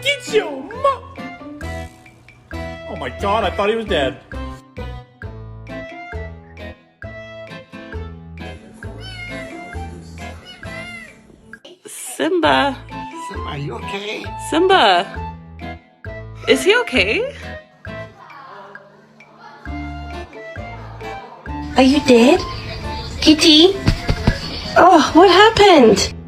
Get your Oh my god, I thought he was dead. Simba. Simba, are you okay? Simba. Is he okay? Are you dead? Kitty? Oh, what happened?